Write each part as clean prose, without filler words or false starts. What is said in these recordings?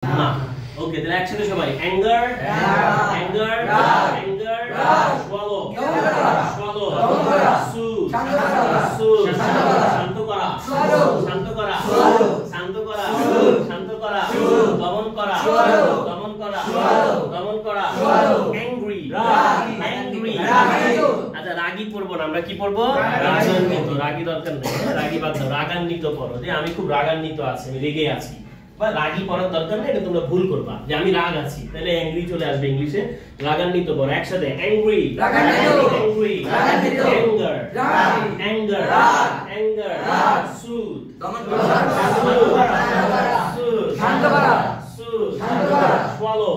না। ওকে, তাহলে একসাথে সবাই anger anger anger, swallow swallow, soothe soothe, শান্ত করা শান্ত করা শান্ত করা শান্ত করা, দমন করা দমন করা দমন করা, angry angry। আচ্ছা, রাগী পড়বো না, আমরা কি পড়বো? রাগান্বিত। রাগী দরকার নেই, রাগী বাদ দাও, রাগান্বিত পড়ো, যে আমি খুব রাগান্বিত আছি, আমি রেগে আছি। বা রাগী পড়ার দরকার নেই, এটা তোমরা ভুল করবা, যে আমি রাগ আছি, তাহলে অ্যাংরি চলে আসবে ইংলিশে। রাগান্বিত পড়ো একসাথে, angry angry anger anger anger, soothe শান্ত করা soothe swallow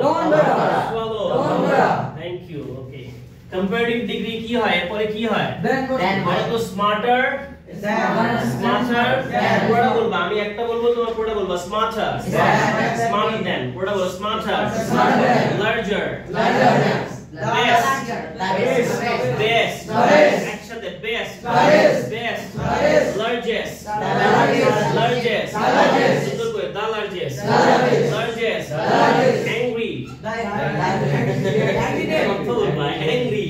swallow। Thank you. Okay, comparative degree কি হয়? এরপরে কি হয়? বলো তো, স্মার্টার smarter, পুরোটা বলবা, আমি একটা বলবো, তোমার পুরোটা বলবা। smarter smarter than, পুরোটা বলো, smarter larger best best একসাথে, best best largest largest সুন্দর করে, the largest largest angry angry angry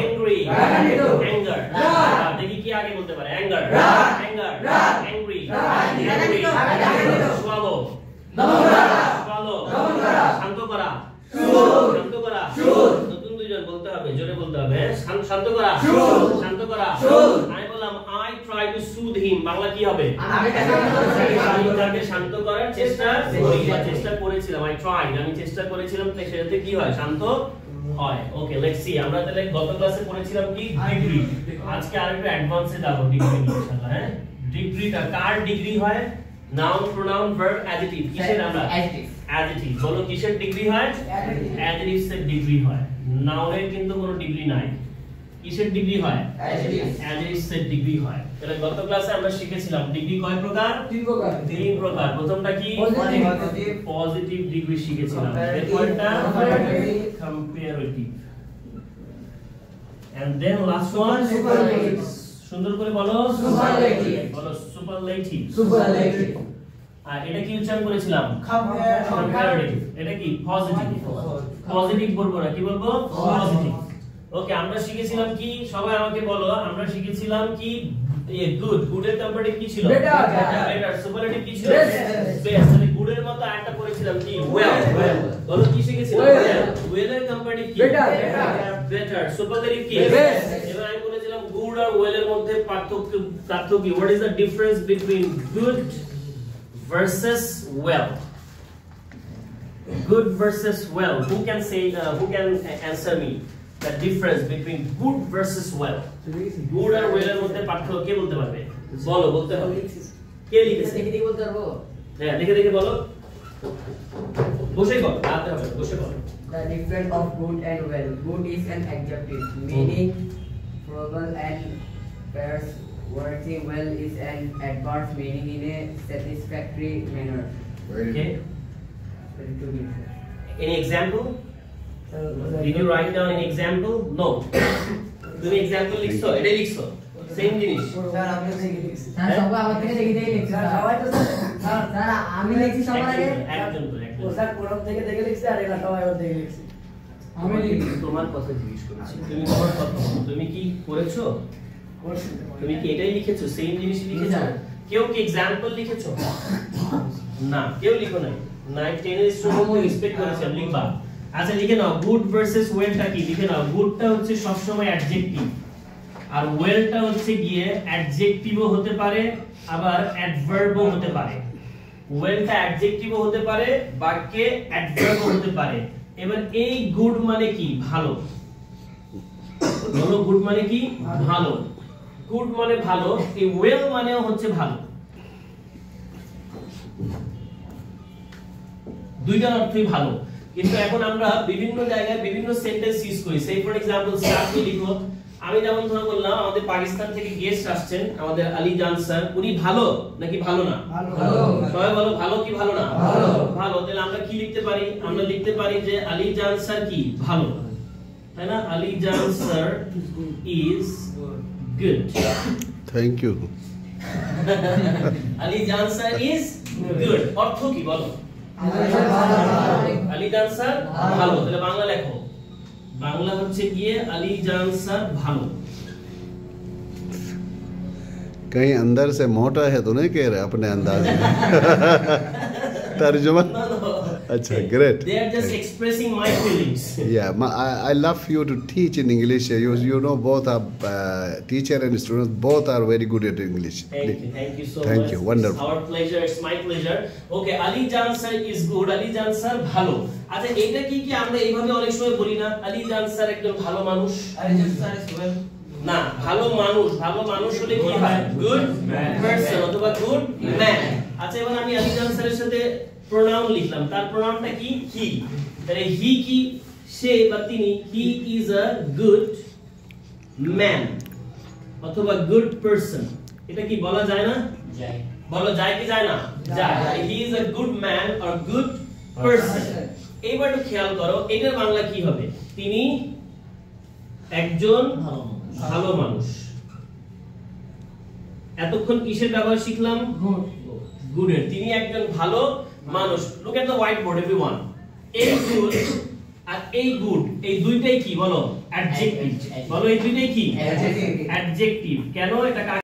angry anger। দেখি কি আগে বলতে পারে? anger anger angry angry, swallow swallow, শান্ত করা শান্ত করা, নতুন দুইজন বলতে হবে, জোরে বলতে হবে, শান্ত করা শান্ত করা। আমি বললাম I try to soothe him, Bangla কি হবে? আমি তাকে শান্ত করার চেষ্টা করি বা চেষ্টা করেছিলাম। I tried, আমি চেষ্টা করেছিলাম, তাই সেটাতে কি হয়? শান্ত হয়। ওকে, লেটস সি। আমরা তাহলে গত ক্লাসে পড়েছিলাম কি? ডিগ্রি। আজকে আরেকটু অ্যাডভান্সে যাব ডিগ্রি ইনশাআল্লাহ। হ্যাঁ, ডিগ্রিটা কার ডিগ্রি হয়? Noun, pronoun, verb, adjective. কিসের? আমরা অ্যাডজেক্টিভ। বলো কিসের ডিগ্রি হয়? অ্যাডজেক্টিভস এর ডিগ্রি হয়। নাউনের কিন্তু কোনো ডিগ্রি নাই। কিসের ডিগ্রি হয়? অ্যাডজেক্টিভস এর ডিগ্রি হয়। তাহলে গত ক্লাসে আমরা শিখেছিলাম ডিগ্রি কয় প্রকার? তিন প্রকার। প্রথমটা কি? পজিটিভ ডিগ্রি শিখেছিলাম। এরপরটা comparative, and then last one superlative. সুন্দর করে বলো, সুপারলেটিভ বলো, সুপারলেটিভ সুপারলেটিভ। আর এটা কি উচ্চারণ করেছিলাম? কম্পারেটিভ। এটা কি? পজিটিভ। পজিটিভ বলবো না, কি বলবো? পজিটিভ। ওকে, আমরা শিখেছিলাম কি? সবাই আমাকে বলো, আমরা শিখেছিলাম কি? গুড। গুডের কম্পারেটিভ কি ছিল? বেটার। বেটার। সুপারলেটিভ কি ছিল? বেস্ট। তাহলে গুডের মতো আরেকটা করেছিলাম কি? ওয়েল। বলো কি শিখেছিলাম? ওয়েল। ওয়েলের কম্পারেটিভ কি? বেটার। বেটার। সুপারলেটিভ কি? বেস্ট। এবার আমি বলেছিলাম গুড আর ওয়েলের মধ্যে পার্থক্য কি? What is the difference between good versus well? Good versus well. Who can say? Who can answer me? The difference between good versus well. Good R well এর মধ্যে পার্থক্য কে বলতে পারবে? বলো, বলতে হবে। কে লিখেছে? দেখে বলতে পারবো? হ্যাঁ, দেখে বলো। বসে বলো, আতে হবে, বসে বলো। The difference of good and well. Good is an adjective meaning probable and praiseworthy. Well is an adverb meaning in a satisfactory manner. Okay. Any example? Did you write down any example? No. তুমি example লিখছো? এটা লিখছো? Same জিনিস। Sir আপনি দেখে লিখছেন। Sir সবাই আমার থেকে দেখে লিখছেন। স্যার সবাই তো স্যার স্যার আমি লিখছি সবার আগে। একজন করে একজন। ও স্যার কোন থেকে দেখে লিখছে আর এরা সবাই ওর দেখে লিখছে। আমি লিখছি। তোমার কথা জিজ্ঞেস করেছি। তুমি তোমার কথা বলো। তুমি কি করেছো? করছি। তুমি কি এটাই লিখেছো? সেম জিনিস লিখেছো? কেউ কি এক্সাম্পল লিখেছো? না, কেউ লিখো নাই। 9 10 এর সময় এক্সপেক্ট করেছিলাম লিখবা। আচ্ছা, লিখে নাও গুড ভার্সেস ওয়েলটা কি? লিখে নাও। গুডটা হচ্ছে সব সময় অ্যাডজেক্টিভ, আর ওয়েলটা হচ্ছে গিয়ে অ্যাডজেক্টিভও হতে পারে, আবার অ্যাডভার্বও হতে পারে। ওয়েলটা অ্যাডজেক্টিভও হতে পারে, বাক্যে অ্যাডভার্বও হতে পারে। এবার এই গুড মানে কি? ভালো। বলো, গুড মানে কি? ভালো। গুড মানে ভালো, এই ওয়েল মানেও হচ্ছে ভালো। দুইটার অর্থই ভালো। কিন্তু এখন আমরা বিভিন্ন জায়গায় বিভিন্ন সেন্টেন্স ইউজ করি। সে ফর এক্সাম্পল, আপনি লিখো, আমি যেমন ধরে বললাম আমাদের পাকিস্তান থেকে গেস্ট আসছেন, আমাদের আলী জান স্যার, উনি ভালো নাকি ভালো না? ভালো। সবাই বলো, ভালো কি ভালো না? ভালো। ভালো। তাহলে আমরা কি লিখতে পারি? আমরা লিখতে পারি যে আলী জান স্যার কি? ভালো, তাই না? Ali Jaan sir is good. Thank you. Ali Jaan sir is good অর্থ কি বলো আলীজান স্যার ভালো তাহলে বাংলা লেখো বাংলা হচ্ছে গিয়ে আলীজান স্যার ভালো कहीं अंदर से मोटा है तो नहीं कह रहे अपने अंदाज में तर्जुमा अच्छा great they are just expressing my feelings yeah I love you to teach in English you know both are teacher and students both are very good at English thank you so thank much you wonderful it's our pleasure it's my pleasure okay Alijan sir is good Alijan sir ভালো আচ্ছা এটা কি আমরা এইভাবে অনেক সময় বলি না আলীজান স্যার একজন ভালো মানুষ আলীজান স্যার is well না ভালো মানুষ হলে কি হয় গুড পারসন অথবা গুড ম্যান আচ্ছা এবার আমি আলীজান স্যারের সাথে প্রোনাউন লিখলাম তার প্রোনাউনটা কি হি তাহলে হি কি সে বা তিনি he is a good man অথবা গুড পারসন এটা কি বলা যায় না যায় বলা যায় কি যায় না যায় he is a good man or good person এইবার একটু খেয়াল করো এটার বাংলা কি হবে তিনি একজন ভালো মানুষ এতক্ষণ কিসের ব্যবহার শিখলাম গুড এর তিনি একজন ভালো মানুষ look at the white board everyone এই গুড আর এই গুড এই দুইটাই কি বলো অ্যাডজেক্টিভ বলো এই দুইটাই কি অ্যাডজেক্টিভ কেন এটা